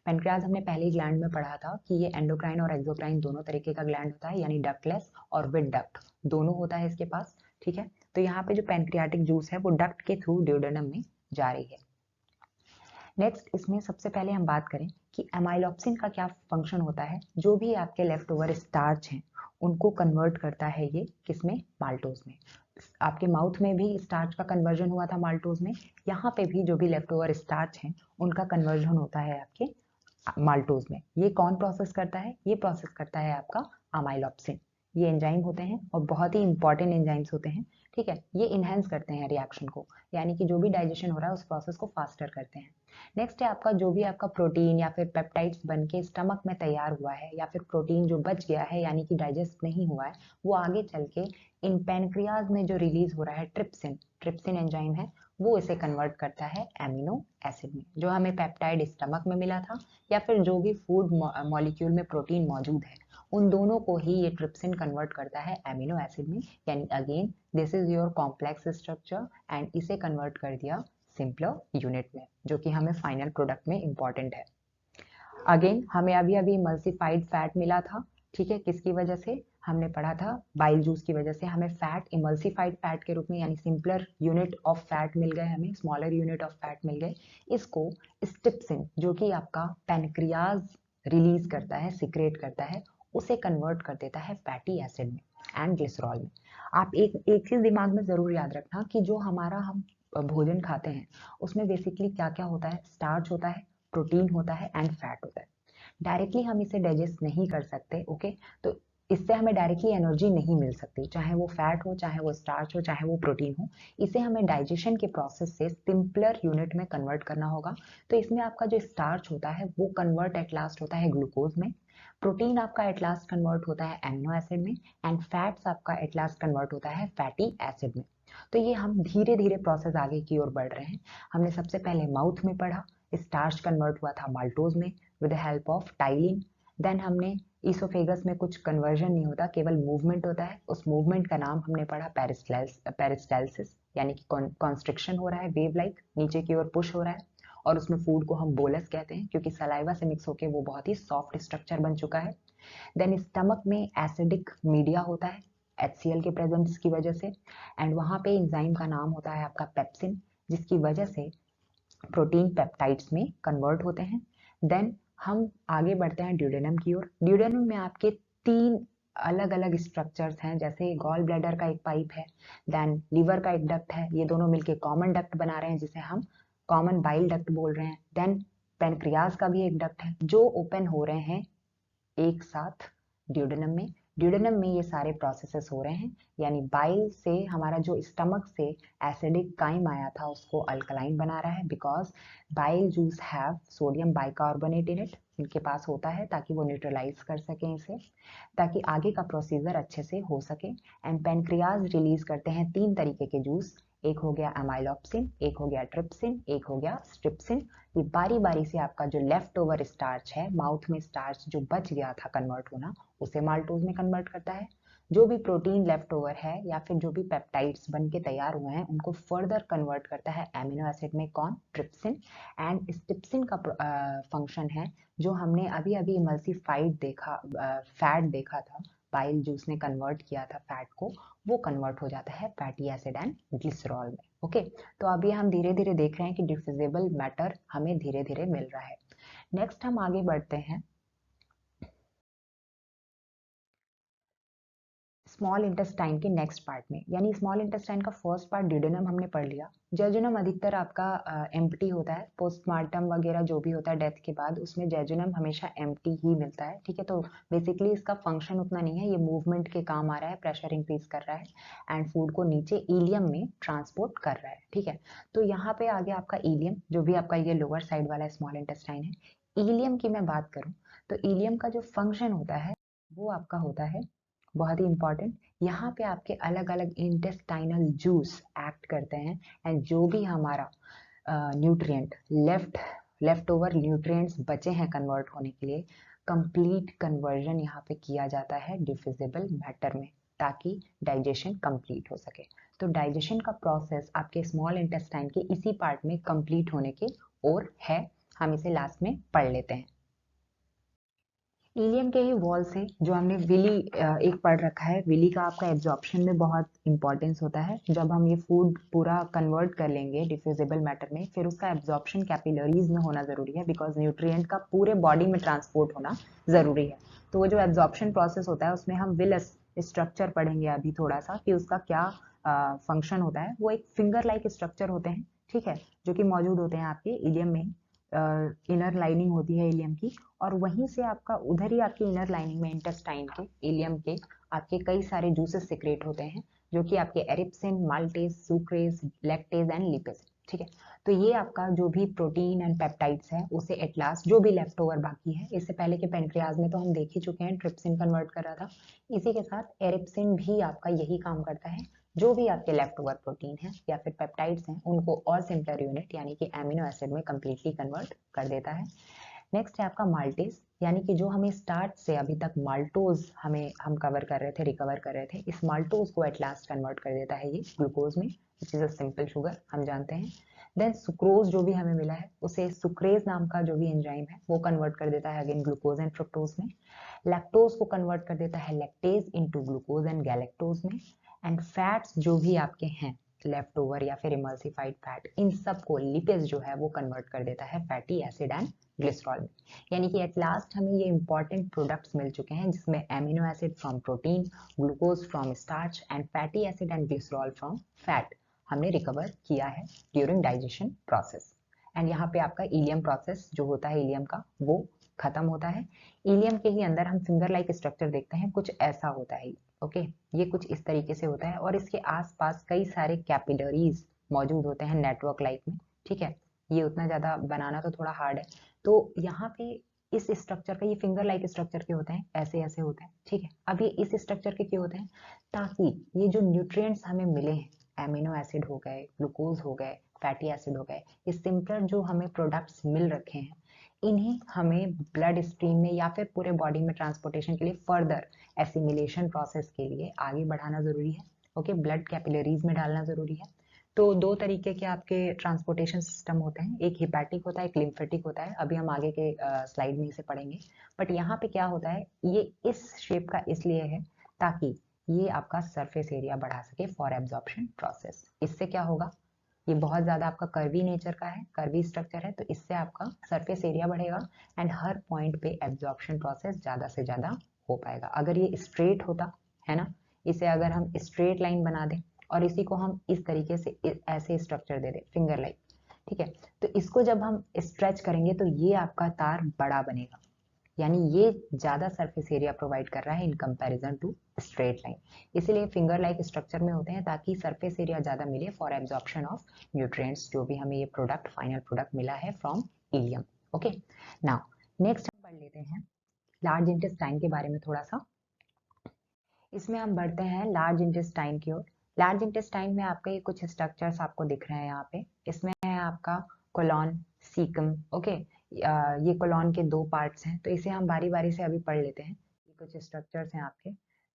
पैनक्रियाज हमने पहले ही ग्लैंड में पढ़ा था कि ये एंडोक्राइन और एक्सोक्राइन दोनों तरीके का ग्लैंड होता है, यानी डक्टलेस और विद डक्ट दोनों होता है इसके पास। ठीक है, तो यहाँ पे जो पैनक्रियाटिक जूस है वो डक्ट के थ्रू ड्यूडेनम में जा रही है। नेक्स्ट इसमें सबसे पहले हम बात करें कि एमाइलोप्सिन का क्या फंक्शन होता है। जो भी आपके लेफ्ट ओवर स्टार्च हैं उनको कन्वर्ट करता है ये किसमें, माल्टोज में। आपके माउथ में भी स्टार्च का कन्वर्जन हुआ था माल्टोज में, यहाँ पे भी जो भी लेफ्ट ओवर स्टार्च हैं उनका कन्वर्जन होता है आपके माल्टोज में। ये कौन प्रोसेस करता है, ये प्रोसेस करता है आपका अमाइलोप्सिन। ये एंजाइम होते हैं और बहुत ही इंपॉर्टेंट एंजाइम्स होते हैं, ठीक है। ये इनहेंस करते हैं रिएक्शन को, यानी कि जो भी डाइजेशन हो रहा है उस प्रोसेस को फास्टर करते हैं। नेक्स्ट है आपका जो भी आपका प्रोटीन या फिर पेप्टाइड्स बन के स्टमक में तैयार हुआ है या फिर प्रोटीन जो बच गया है यानी कि डाइजेस्ट नहीं हुआ है, वो आगे चल के इन पैनक्रियाज में जो रिलीज हो रहा है ट्रिप्सिन, ट्रिप्सिन एंजाइम है, वो इसे कन्वर्ट करता है एमिनो एसिड में। जो हमें पेप्टाइड स्टमक में मिला था या फिर जो भी फूड मॉलिक्यूल में प्रोटीन मौजूद है, उन दोनों को ही ये ट्रिप्सिन कन्वर्ट करता है एमिनो एसिड में। यानी again this is your complex structure and इसे कन्वर्ट कर दिया सिंपलर यूनिट में, जो कि हमें फाइनल प्रोडक्ट में इंपॉर्टेंट है। अगेन हमें अभी अभी इमल्सिफाइड फैट मिला था, ठीक है। किसकी वजह से? हमने पढ़ा था बाइल जूस की वजह से हमें फैट इमल्सिफाइड फैट के रूप में यानी सिंपलर यूनिट ऑफ फैट मिल गए, हमें स्मॉलर यूनिट ऑफ फैट मिल गए। इसको स्टिप्सिन जो कि आपका पैनक्रियाज रिलीज करता है, सिक्रेट करता है, उसे कन्वर्ट कर देता है फैटी एसिड में एंड ग्लिसरॉल में। आप एक चीज दिमाग में जरूर याद रखना कि जो हमारा हम भोजन खाते हैं उसमें बेसिकली क्या क्या होता है? स्टार्च होता है, प्रोटीन होता है एंड फैट होता है। डायरेक्टली हम इसे डाइजेस्ट नहीं कर सकते, ओके। तो इससे हमें डायरेक्टली एनर्जी नहीं मिल सकती, चाहे वो फैट हो, चाहे वो स्टार्च हो, चाहे वो प्रोटीन हो। इसे हमें डाइजेशन के प्रोसेस से सिंपलर यूनिट में कन्वर्ट करना होगा। तो इसमें आपका जो स्टार्च होता है वो कन्वर्ट एट लास्ट होता है ग्लूकोज में, प्रोटीन आपका एट लास्ट कन्वर्ट होता है एमिनो एसिड में एंड फैट्स आपका एट लास्ट कन्वर्ट होता है फैटी एसिड में। तो ये हम धीरे धीरे प्रोसेस आगे की ओर बढ़ रहे हैं। हमने सबसे पहले माउथ में पढ़ा, स्टार्च कन्वर्ट हुआ था माल्टोज में with the help of ptyalin. Then हमने इसोफेगस में कुछ कन्वर्जन नहीं होता, केवल मूवमेंट होता है। उस मूवमेंट का नाम हमने पढ़ा पेरिस्टालसिस, यानी कि कॉन्स्ट्रिक्शन हो रहा है, वेव लाइक नीचे की ओर पुश हो रहा है। और उसमें फूड को हम बोलस कहते हैं क्योंकि सलाइवा से मिक्स होकर वो बहुत ही सॉफ्ट स्ट्रक्चर बन चुका है। देन स्टमक में एसिडिक मीडिया होता है HCl के प्रेजेंस की वजह से, एंड वहां पे एंजाइम का नाम होता है आपका पेप्सिन, जिसकी वजह से प्रोटीन पेप्टाइड्स में कन्वर्ट होते हैं। देन हम आगे बढ़ते हैं ड्यूडेनम की ओर। ड्यूडेनम में आपके 3 अलग अलग स्ट्रक्चर्स हैं, जैसे गॉल ब्लैडर का एक पाइप है, देन लीवर का एक डक्ट है, ये दोनों मिलके कॉमन डक्ट बना रहे हैं जिसे हम कॉमन बाइल डक्ट बोल रहे हैं। देन पेनक्रियाज का भी एक डक्ट है जो ओपन हो रहे हैं एक साथ ड्यूडेनम में। ड्यूडेनम में ये सारे प्रोसेसेस हो रहे हैं, यानी बाइल से हमारा जो स्टमक से एसिडिक काइम आया था उसको अल्कलाइन बना रहा है, because bile juice have sodium bicarbonate in it, इनके पास होता है ताकि वो न्यूट्रलाइज कर सकें इसे, ताकि आगे का प्रोसीजर अच्छे से हो सके। एंड पेनक्रियाज रिलीज करते हैं 3 तरीके के जूस, एक हो गया अमाइलोप्सिन, एक हो गया ट्रिप्सिन, एक हो गया स्ट्रिप्सिन। ये बारी बारी से आपका जो लेफ्ट ओवर स्टार्च है, माउथ में स्टार्च जो बच गया था कन्वर्ट होना, उसे माल्टोज में कन्वर्ट करता है। जो भी प्रोटीन लेफ्ट ओवर है या फिर जो भी पेप्टाइड्स बन के तैयार हुए हैं उनको फर्दर कन्वर्ट करता है एमिनो एसिड में, कौन? ट्रिप्सिन। एंड स्ट्रिप्सिन का फंक्शन है जो हमने अभी अभी इमल्सिफाइड देखा, फैट देखा था, बाइल जूस ने कन्वर्ट किया था फैट को, वो कन्वर्ट हो जाता है फैटी एसिड एंड ग्लिसरॉल में, ओके। तो अभी हम धीरे धीरे देख रहे हैं कि डिफिजिबल मैटर हमें धीरे धीरे मिल रहा है। नेक्स्ट हम आगे बढ़ते हैं स्मॉल इंटेस्टाइन के नेक्स्ट पार्ट में। यानी स्मॉल इंटेस्टाइन का फर्स्ट पार्ट ड्यूडेनम हमने पढ़ लिया। जेजुनम अधिकतर आपका एम्प्टी होता है, पोस्टमार्टम वगैरह जो भी होता है डेथ के बाद, उसमें जेजुनम हमेशा एम्प्टी ही मिलता है, ठीक है। तो बेसिकली इसका फंक्शन उतना नहीं है, ये मूवमेंट के काम आ रहा है, प्रेशर इंक्रीज कर रहा है एंड फूड को नीचे इलियम में ट्रांसपोर्ट कर रहा है, ठीक है। तो यहाँ पे आ गया आपका इलियम, जो भी आपका ये लोअर साइड वाला स्मॉल इंटेस्टाइन है। इलियम की मैं बात करूँ तो इलियम का जो फंक्शन होता है वो आपका होता है बहुत ही इंपॉर्टेंट। यहाँ पे आपके अलग अलग इंटेस्टाइनल जूस एक्ट करते हैं एंड जो भी हमारा न्यूट्रिएंट लेफ्ट ओवर न्यूट्रिएंट्स बचे हैं कन्वर्ट होने के लिए, कंप्लीट कन्वर्जन यहाँ पे किया जाता है डिफिजिबल मैटर में, ताकि डाइजेशन कंप्लीट हो सके। तो डाइजेशन का प्रोसेस आपके स्मॉल इंटेस्टाइन के इसी पार्ट में कंप्लीट होने की ओर है। हम इसे लास्ट में पढ़ लेते हैं। इलियम के ही वॉल से जो हमने विली एक पढ़ रखा है, विली का आपका एब्जॉर्प्शन में बहुत इंपॉर्टेंस होता है। जब हम ये फूड पूरा कन्वर्ट कर लेंगे डिफ्यूजिबल मैटर में, फिर उसका एब्जॉर्प्शन कैपिलरीज में होना जरूरी है, बिकॉज न्यूट्रिएंट का पूरे बॉडी में ट्रांसपोर्ट होना जरूरी है। तो वो जो एब्जॉर्प्शन प्रोसेस होता है उसमें हम विल स्ट्रक्चर पढ़ेंगे अभी थोड़ा सा कि उसका क्या फंक्शन होता है। वो एक फिंगर लाइक स्ट्रक्चर होते हैं, ठीक है, जो कि मौजूद होते हैं आपके इलियम में, इनर लाइनिंग होती है इलियम की, और वहीं से आपका उधर ही आपकी इनर लाइनिंग में इंटेस्टाइन के इलियम के आपके कई सारे जूसेस सिक्रेट होते हैं, जो कि आपके erepsin, maltase, sucrase, lactase and lipase. ठीक है, तो ये आपका जो भी प्रोटीन एंड पेप्टाइड्स है उसे एट लास्ट जो भी लेफ्ट ओवर बाकी है, इससे पहले के पेनक्रियाज में तो हम देख ही चुके हैं ट्रिप्सिन कन्वर्ट कर रहा था, इसी के साथ एरिप्सिन भी आपका यही काम करता है, जो भी आपके लेफ्ट ओवर प्रोटीन है या फिर पेप्टाइड्स हैं उनको और सिंपलर यूनिट यानी कि एमिनो एसिड में कंप्लीटली कन्वर्ट कर देता है। नेक्स्ट है आपका माल्टेज, यानी कि जो हमें स्टार्च से अभी तक माल्टोज हम कवर कर रहे थे, रिकवर कर रहे थे, इस माल्टोज को एट लास्ट कन्वर्ट कर देता है ये ग्लूकोज में, which is a simple sugar, हम जानते हैं। देन सुक्रोज जो भी हमें मिला है उसे सुक्रेज नाम का जो भी एंजाइम है वो कन्वर्ट कर देता है अगेन ग्लूकोज एंड फ्रुक्टोज में। लैक्टोज को कन्वर्ट कर देता है lactase into glucose and galactose में। एंड फैट्स जो भी आपके हैं लेफ्ट ओवर या फिर इमल्सिफाइड फैट, इन सब को लिपेज जो है वो कन्वर्ट कर देता है फैटी एसिड एंड ग्लिसरॉल में। यानी कि एट लास्ट हमें ये इंपॉर्टेंट प्रोडक्ट्स मिल चुके हैं जिसमें amino acid from protein, glucose from starch and fatty acid and glycerol from fat हमने रिकवर किया है ड्यूरिंग डाइजेशन प्रोसेस। एंड यहाँ पे आपका इलियम प्रोसेस जो होता है इलियम का वो खत्म होता है। इलियम के ही अंदर हम फिंगर लाइक स्ट्रक्चर देखते हैं, कुछ ऐसा होता है। ओके, ये कुछ इस तरीके से होता है और इसके आसपास कई सारे कैपिलरीज मौजूद होते हैं नेटवर्क लाइक में। ठीक है, ये उतना ज्यादा बनाना तो थोड़ा हार्ड है। तो यहाँ पे इस स्ट्रक्चर का, ये फिंगर लाइक स्ट्रक्चर के होते हैं, ऐसे ऐसे होते हैं। ठीक है, अब ये इस स्ट्रक्चर के क्यों होते हैं? ताकि ये जो न्यूट्रिएंट्स हमें मिले हैं, एमिनो एसिड हो गए, ग्लूकोज हो गए, फैटी एसिड हो गए, ये सिंपलर जो हमें प्रोडक्ट्स मिल रखे हैं, इन्हें हमें ब्लड स्ट्रीम में या फिर पूरे बॉडी में ट्रांसपोर्टेशन के लिए फर्दर एसिमिलेशन प्रोसेस के लिए आगे बढ़ाना जरूरी है। ओके, ब्लड कैपिलरीज में डालना जरूरी है। तो दो तरीके के आपके ट्रांसपोर्टेशन सिस्टम होते हैं, एक हिपैटिक होता है, एक लिम्फेटिक होता है। अभी हम आगे के स्लाइड में इसे पढ़ेंगे। बट यहाँ पे क्या होता है, ये इस शेप का इसलिए है ताकि ये आपका सरफेस एरिया बढ़ा सके फॉर एब्जॉर्प्शन प्रोसेस। इससे क्या होगा, ये बहुत ज्यादा आपका कर्वी नेचर का है, कर्वी स्ट्रक्चर है, तो इससे आपका सरफेस एरिया बढ़ेगा एंड हर पॉइंट पे एब्जॉर्प्शन प्रोसेस ज्यादा से ज्यादा हो पाएगा। अगर ये स्ट्रेट होता है ना, इसे अगर हम स्ट्रेट लाइन बना दें और इसी को हम इस तरीके से ऐसे स्ट्रक्चर दे दें फिंगर लाइक, ठीक है, तो इसको जब हम स्ट्रेच करेंगे तो ये आपका तार बड़ा बनेगा, यानी ये ज्यादा सरफेस एरिया प्रोवाइड कर रहा है in comparison to straight line. इसीलिए फिंगर लाइक स्ट्रक्चर में होते हैं ताकि सरफेस एरिया ज्यादा मिले फॉर एब्जॉर्प्शन ऑफ न्यूट्रिएंट्स, जो भी हमें ये प्रोडक्ट फाइनल प्रोडक्ट मिला है from ileum. Okay, now next हम पढ़ लेते हैं लार्ज इंटेस्टाइन के बारे में थोड़ा सा। इसमें हम बढ़ते हैं लार्ज इंटेस्टाइन की ओर। लार्ज इंटेस्टाइन में आपके ये कुछ स्ट्रक्चर्स आपको दिख रहे हैं यहाँ पे। इसमें है आपका कोलॉन, सीकम। ओके, ये कोलॉन के दो पार्ट्स हैं, तो इसे हम बारी बारी से अभी पढ़ लेते हैं। ये कुछ स्ट्रक्चर्स हैं आपके।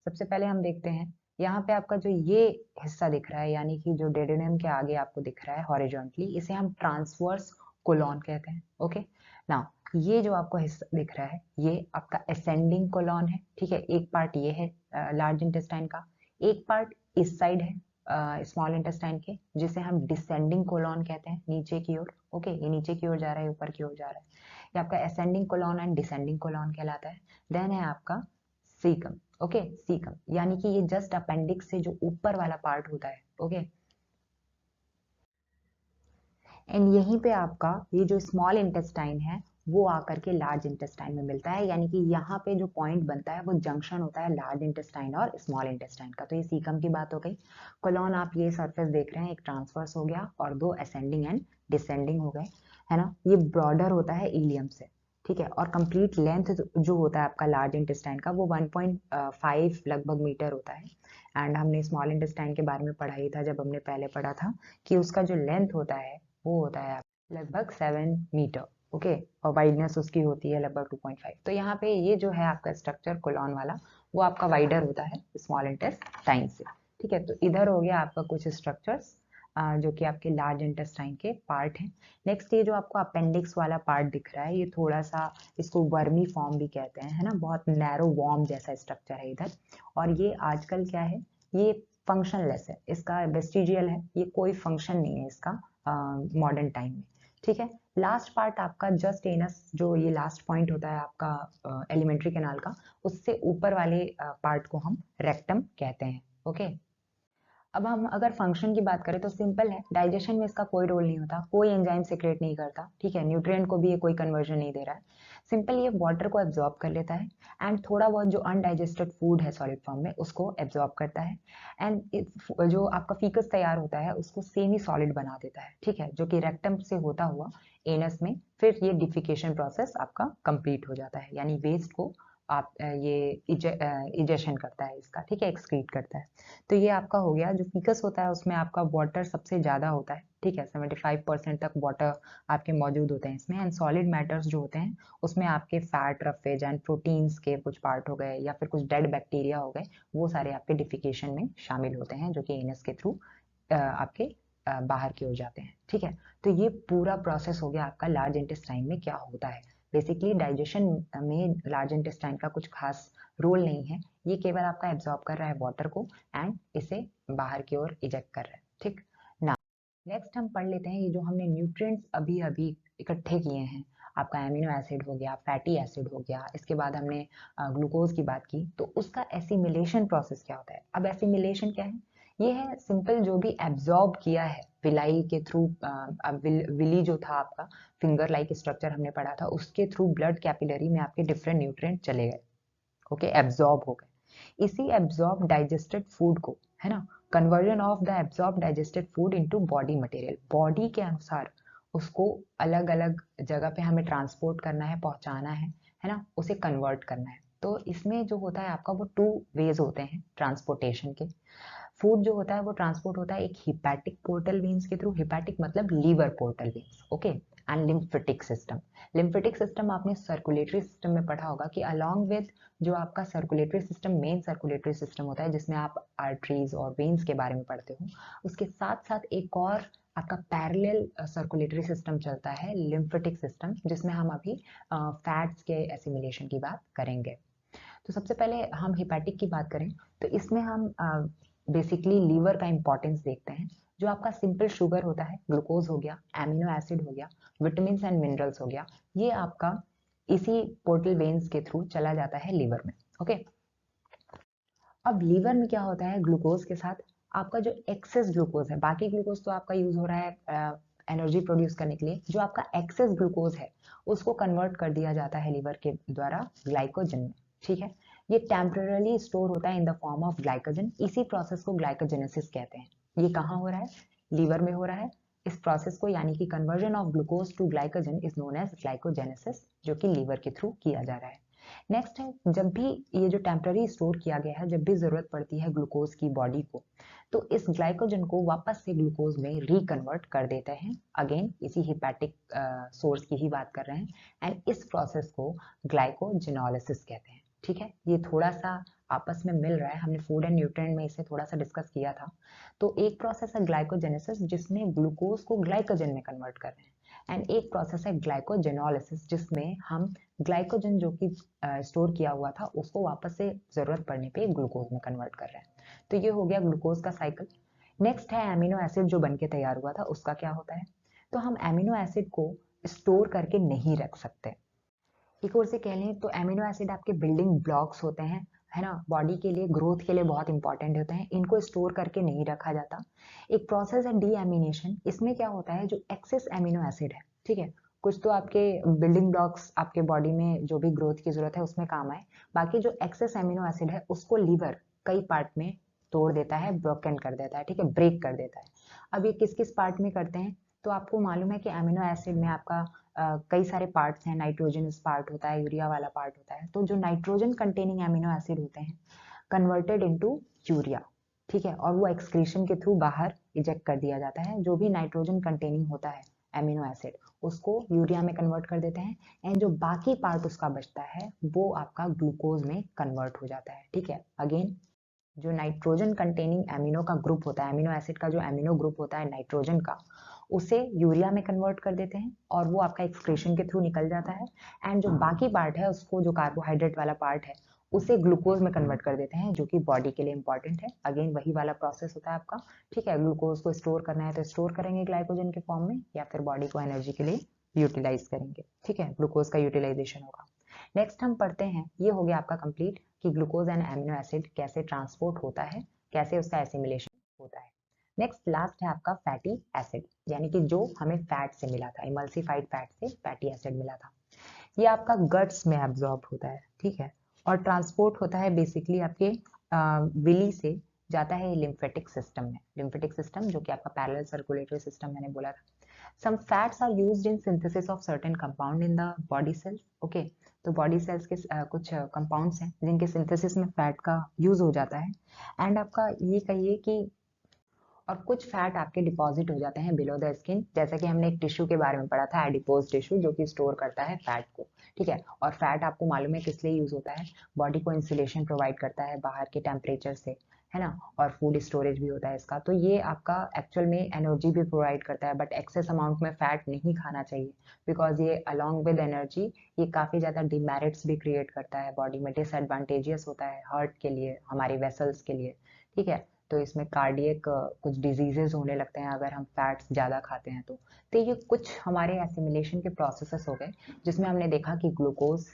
सबसे पहले हम देखते हैं यहाँ पे आपका जो ये हिस्सा दिख रहा है, यानी कि जो डेडियम के आगे आपको दिख रहा है हॉरिजॉन्टली, इसे हम ट्रांसवर्स कोलॉन कहते हैं। ओके, नाउ ये जो आपको हिस्सा दिख रहा है ये आपका असेंडिंग कोलॉन है। ठीक है, एक पार्ट ये है लार्ज इंटेस्टाइन का, एक पार्ट इस साइड है स्मॉल इंटेस्टाइन के, जिसे हम डिसेंडिंग कोलॉन कहते हैं, नीचे की ओर। ओके, ये नीचे की ओर जा रहा है, ऊपर की ओर जा रहा है, ये आपका ascending colon and descending colon कहलाता है। देन है आपका सीकम। ओके, सीकम यानी कि ये जस्ट अपेंडिक्स से जो ऊपर वाला पार्ट होता है। ओके, एंड यहीं पे आपका ये जो स्मॉल इंटेस्टाइन है वो आकर के लार्ज इंटेस्टाइन में मिलता है, यानी कि यहाँ पे जो पॉइंट बनता है वो जंक्शन होता है लार्ज इंटेस्टाइन और स्मॉल इंटेस्टाइन का। तो ये सीकम की बात हो गई। कोलॉन आप ये सरफेस देख रहे हैं, एक ट्रांसवर्स हो गया और दो असेंडिंग एंड डिसेंडिंग हो गए, है ना। ये ब्रॉडर होता है इलियम से, ठीक है, और कंप्लीट लेंथ जो होता है आपका लार्ज इंटेस्टाइन का वो 1.5 लगभग मीटर होता है। एंड हमने स्मॉल इंटेस्टाइन के बारे में पढ़ा ही था जब हमने पहले पढ़ा था कि उसका जो लेंथ होता है वो होता है लगभग 7 मीटर। ओके, और वाइडनेस उसकी होती है लगभग 2.5। तो यहाँ पे ये जो है आपका स्ट्रक्चर कोलॉन वाला वो आपका वाइडर होता है स्मॉल इंटेस्टाइन से। ठीक है, तो इधर हो गया आपका कुछ स्ट्रक्चर्स जो कि आपके लार्ज इंटेस्टाइन के पार्ट हैं। नेक्स्ट ये जो आपको अपेंडिक्स वाला पार्ट दिख रहा है, ये थोड़ा सा, इसको वर्मी फॉर्म भी कहते हैं, है ना, बहुत नैरो वॉर्म जैसा स्ट्रक्चर है इधर। और ये आजकल क्या है, ये फंक्शनलेस है, इसका वेस्टिजियल है, ये कोई फंक्शन नहीं है इसका मॉडर्न टाइम में। ठीक है, लास्ट पार्ट आपका जस्ट एनस, जो ये लास्ट पॉइंट होता है आपका एलिमेंट्री कैनाल का, उससे ऊपर वाले पार्ट को हम रेक्टम कहते हैं। ओके, अब हम अगर फंक्शन की बात करें तो सिंपल है, डाइजेशन में इसका कोई रोल नहीं होता, कोई एंजाइम सीक्रेट नहीं करता, ठीक है, न्यूट्रिएंट को भी ये कोई कन्वर्जन नहीं दे रहा है, सिंपल ये वाटर को एब्जॉर्ब कर लेता है एंड थोड़ा बहुत जो अनडाइजेस्टेड फूड है सॉलिड फॉर्म में उसको एब्जॉर्ब करता है एंड जो आपका फीकस तैयार होता है उसको सेमी सॉलिड बना देता है, ठीक है, जो कि रेक्टम से होता हुआ एनस में फिर ये डिफिकेशन प्रोसेस आपका कंप्लीट हो जाता है, यानी वेस्ट को आप ये इजेशन करता है इसका, ठीक है, एक्सक्रीट करता है। तो ये आपका हो गया, जो फीकस होता है उसमें आपका वाटर सबसे ज़्यादा होता है, ठीक है, 75% तक वाटर आपके मौजूद होते हैं इसमें एंड सॉलिड मैटर्स जो होते हैं उसमें आपके फैट रफेज एंड प्रोटीन्स के कुछ पार्ट हो गए या फिर कुछ डेड बैक्टीरिया हो गए, वो सारे आपके डिफिकेशन में शामिल होते हैं जो कि एनस के थ्रू आपके बाहर की ओर जाते हैं, ठीक है। तो ये पूरा प्रोसेस हो गया आपका लार्ज इंटेस्टाइन में क्या होता है। बेसिकली डाइजेशन में लार्ज इंटेस्टाइन का कुछ खास रोल नहीं है, ये केवल आपका एब्जॉर्ब कर रहा है वाटर को एंड इसे बाहर की ओर इजेक्ट कर रहा है, ठीक ना। नेक्स्ट हम पढ़ लेते हैं ये जो हमने न्यूट्रिएंट्स अभी अभी इकट्ठे किए हैं, आपका एमिनो एसिड हो गया, फैटी एसिड हो गया, इसके बाद हमने ग्लूकोज की बात की, तो उसका एसिमिलेशन प्रोसेस क्या होता है। अब एसिमिलेशन क्या है, ये है सिंपल जो भी एब्जॉर्ब किया है विलाई के थ्रू, विली जो था आपका फिंगर लाइक स्ट्रक्चर हमने पढ़ा था, उसके थ्रू ब्लड कैपिलरी में आपके डिफरेंट न्यूट्रिएंट चले गए, ओके, एब्जॉर्ब हो गए। इसी एब्जॉर्ब डाइजेस्टेड फूड को, है ना, conversion of the absorb digested food into body material, body के अनुसार उसको अलग अलग जगह पे हमें ट्रांसपोर्ट करना है, पहुंचाना है ना, उसे कन्वर्ट करना है। तो इसमें जो होता है आपका वो 2 वेज होते हैं ट्रांसपोर्टेशन के। फूड जो होता है वो ट्रांसपोर्ट होता है एक हिपैटिक पोर्टल वेन्स के थ्रू, हिपैटिक मतलब liver portal veins, okay, and lymphatic system. Lymphatic system आपने सर्कुलेटरी सिस्टम में पढ़ा होगा कि अलोंग विद जो आपका circulatory system, main circulatory system होता है जिसमें आप आर्टरीज और वेन्स के बारे में पढ़ते हो, उसके साथ साथ एक और आपका पैरेलल सर्कुलेटरी सिस्टम चलता है, लिम्फेटिक सिस्टम, जिसमें हम अभी फैट्स के एसिमिलेशन की बात करेंगे। तो सबसे पहले हम हिपैटिक की बात करें तो इसमें हम बेसिकली लीवर का इंपॉर्टेंस देखते हैं। जो आपका सिंपल शुगर होता है, ग्लूकोज हो गया, एमिनो एसिड हो गया, विटामिन एंड मिनरल्स हो गया, ये आपका इसी पोर्टल वेन्स के थ्रू चला जाता है लीवर में, ओके। अब लीवर में क्या होता है, ग्लूकोज के साथ आपका जो एक्सेस ग्लूकोज है, बाकी ग्लूकोज तो आपका यूज हो रहा है एनर्जी प्रोड्यूस करने के लिए, जो आपका एक्सेस ग्लूकोज है उसको कन्वर्ट कर दिया जाता है लीवर के द्वारा ग्लाइकोजन में, ठीक है। ये टेम्पररी स्टोर होता है in the form of glycogen, इसी प्रोसेस को ग्लाइकोजेनेसिस कहते हैं। ये कहाँ हो रहा है, लीवर में हो रहा है। इस प्रोसेस को यानी कि conversion of glucose to glycogen is known as glycogenesis, जो कि लीवर के थ्रू किया जा रहा है। नेक्स्ट है, जब भी ये जो टेम्पररी स्टोर किया गया है, जब भी जरूरत पड़ती है ग्लूकोज की बॉडी को, तो इस ग्लाइकोजन को वापस से ग्लूकोज में रिकन्वर्ट कर देते हैं, अगेन इसी हिपैटिक सोर्स की ही बात कर रहे हैं एंड इस प्रोसेस को ग्लाइकोजेनोलिसिस कहते हैं, ठीक है। ये थोड़ा सा आपस में मिल रहा है, हमने फूड एंड न्यूट्रिएंट में इसे थोड़ा सा डिस्कस किया था। तो एक प्रोसेस है ग्लाइकोजेनेसिस जिसमें ग्लूकोज को ग्लाइकोजन में कन्वर्ट कर रहे हैं एंड एक प्रोसेस है ग्लाइकोजेनोलिसिस जिसमें हम ग्लाइकोजन जो कि स्टोर किया हुआ था उसको वापस से जरूरत पड़ने पे ग्लूकोज में कन्वर्ट कर रहे हैं। तो ये हो गया ग्लूकोज का साइकिल। नेक्स्ट है एमिनो एसिड जो बनके तैयार हुआ था, उसका क्या होता है। तो हम एमिनो एसिड को स्टोर करके नहीं रख सकते। एक और से कह लें तो एमिनो एसिड आपके बिल्डिंग ब्लॉक्स होते हैं, है ना, बॉडी के लिए, ग्रोथ के लिए बहुत इंपॉर्टेंट होते हैं, इनको स्टोर करके नहीं रखा जाता। एक प्रोसेस है डीएमिनेशन, इसमें क्या होता है, जो एक्सेस एमिनो एसिड है, ठीक है, कुछ तो आपके बिल्डिंग ब्लॉक्स आपके बॉडी में जो भी ग्रोथ की जरूरत है उसमें काम आए, बाकी जो एक्सेस एमिनो एसिड है उसको लीवर कई पार्ट में तोड़ देता है, ब्रोकन कर देता है, ठीक है, ब्रेक कर देता है। अब ये किस किस पार्ट में करते हैं, तो आपको मालूम है कि एमिनो एसिड में आपका कई सारे पार्ट्स हैं, नाइट्रोजनस पार्ट होता है, यूरिया वाला पार्ट होता है, तो जो नाइट्रोजन कंटेनिंग एमिनो एसिड होते हैं कन्वर्टेड इनटू यूरिया, ठीक है, और वो एक्सक्रीशन के थ्रू बाहर इजेक्ट कर दिया जाता है। जो भी नाइट्रोजन कंटेनिंग होता है एमिनो एसिड उसको यूरिया में कन्वर्ट कर देते हैं एंड जो बाकी पार्ट उसका बचता है वो आपका ग्लूकोज में कन्वर्ट हो जाता है, ठीक है। अगेन जो नाइट्रोजन कंटेनिंग एमिनो का ग्रुप होता है, एमिनो एसिड का जो एमिनो ग्रुप होता है नाइट्रोजन का, उसे यूरिया में कन्वर्ट कर देते हैं और वो आपका एक्सक्रीशन के थ्रू निकल जाता है एंड जो बाकी पार्ट है उसको, जो कार्बोहाइड्रेट वाला पार्ट है, उसे ग्लूकोज में कन्वर्ट कर देते हैं, जो कि बॉडी के लिए इंपॉर्टेंट है। अगेन वही वाला प्रोसेस होता है आपका, ठीक है। ग्लूकोज को स्टोर करना है तो स्टोर करेंगे ग्लाइकोजन के फॉर्म में या फिर बॉडी को एनर्जी के लिए यूटिलाइज करेंगे, ठीक है, ग्लूकोज का यूटिलाइजेशन होगा। नेक्स्ट हम पढ़ते हैं, ये हो गया आपका कंप्लीट कि ग्लूकोज एंड एमिनो एसिड कैसे ट्रांसपोर्ट होता है, कैसे उसका एसिमिलेशन होता है। नेक्स्ट लास्ट है आपका फैटी एसिड, यानी कि जो हमें फैट से मिला था, इमल्सिफाइड फैट से फैटी एसिड मिला था। ये आपका गट्स में एब्जॉर्ब होता है, ठीक है, और ट्रांसपोर्ट होता है बेसिकली आपके विली से जाता है लिम्फेटिक सिस्टम में। लिम्फेटिक सिस्टम जो कि आपका पैरेलल सर्कुलेटरी सिस्टम मैंने बोला था। Some fats are used in synthesis of certain compound in the body cells. Okay, तो बॉडी सेल्स के कुछ कंपाउंड्स हैं जिनके सिंथेसिस में फैट का यूज हो जाता है। एंड आपका ये कहिए कि और कुछ फैट आपके डिपॉजिट हो जाते हैं बिलो द स्किन, जैसा कि हमने एक टिश्यू के बारे में पढ़ा था, एडिपोज टिश्यू, जो कि स्टोर करता है फैट को, ठीक है। और फैट आपको मालूम है किस लिए यूज होता है, बॉडी को इंसुलेशन प्रोवाइड करता है बाहर के टेम्परेचर से, है ना, और फूड स्टोरेज भी होता है इसका। तो ये आपका एक्चुअल में एनर्जी भी प्रोवाइड करता है, बट एक्सेस अमाउंट में फैट नहीं खाना चाहिए, बिकॉज ये अलॉन्ग विद एनर्जी ये काफ़ी ज़्यादा डिमेरिट्स भी क्रिएट करता है बॉडी में, डिसएडवांटेजियस होता है हार्ट के लिए, हमारे वेसल्स के लिए, ठीक है। तो इसमें कार्डियक कुछ डिजीजेज होने लगते हैं अगर हम फैट्स ज़्यादा खाते हैं तो ये कुछ हमारे एसिमिलेशन के प्रोसेसेस हो गए, जिसमें हमने देखा कि glucose,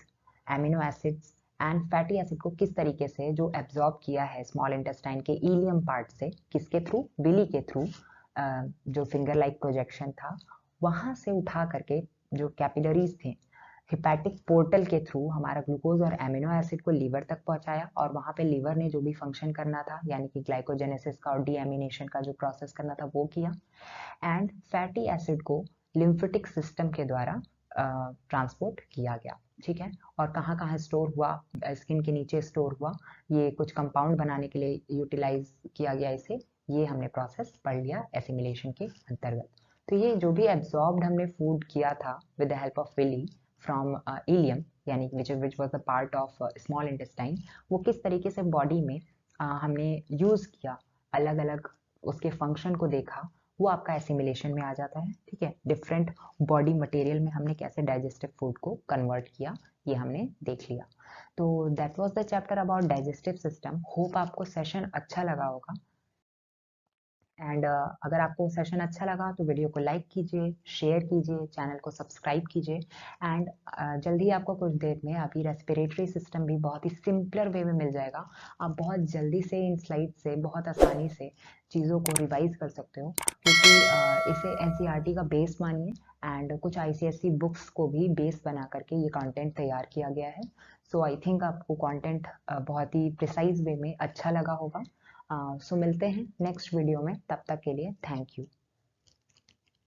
amino acids and fatty acid को किस तरीके से जो एब्जॉर्ब किया है स्मॉल इंटेस्टाइन के इलियम पार्ट से, किसके थ्रू, बिली के थ्रू, जो फिंगर लाइक प्रोजेक्शन था, वहां से उठा करके जो कैपिलरीज थे हिपैटिक पोर्टल के थ्रू हमारा ग्लूकोज और एमिनो एसिड को लीवर तक पहुंचाया, और वहां पे लीवर ने जो भी फंक्शन करना था, यानी कि ग्लाइकोजेनेसिस का और डीएमिनेशन का जो प्रोसेस करना था वो किया। एंड फैटी एसिड को लिम्फेटिक सिस्टम के द्वारा ट्रांसपोर्ट किया गया, ठीक है। और कहाँ कहाँ स्टोर हुआ, स्किन के नीचे स्टोर हुआ, ये कुछ कंपाउंड बनाने के लिए यूटिलाइज किया गया इसे, ये हमने प्रोसेस पढ़ लिया एसिमिलेशन के अंतर्गत। तो ये जो भी एब्जॉर्ब्ड हमने फूड किया था with the help of villi from ileum, यानी which was the part of small intestine, वो किस तरीके से बॉडी में हमने यूज किया, अलग अलग उसके फंक्शन को देखा, वो आपका एसिमिलेशन में आ जाता है, ठीक है। डिफरेंट बॉडी मटेरियल में हमने कैसे डाइजेस्टिव फूड को कन्वर्ट किया, ये हमने देख लिया। तो that was the chapter about digestive system. Hope आपको सेशन अच्छा लगा होगा। एंड अगर आपको सेशन अच्छा लगा तो वीडियो को लाइक कीजिए, शेयर कीजिए, चैनल को सब्सक्राइब कीजिए। एंड जल्दी आपको कुछ देर में अभी रेस्पिरेटरी सिस्टम भी बहुत ही सिंपलर वे में मिल जाएगा। आप बहुत जल्दी से इन स्लाइड से बहुत आसानी से चीज़ों को रिवाइज कर सकते हो, क्योंकि इसे एनसीईआरटी का बेस मानिए, एंड कुछ आईसीएसई बुक्स को भी बेस बना करके ये कंटेंट तैयार किया गया है। सो आई थिंक आपको कंटेंट बहुत ही प्रिसाइज वे में अच्छा लगा होगा। सो मिलते हैं नेक्स्ट वीडियो में, तब तक के लिए थैंक यू।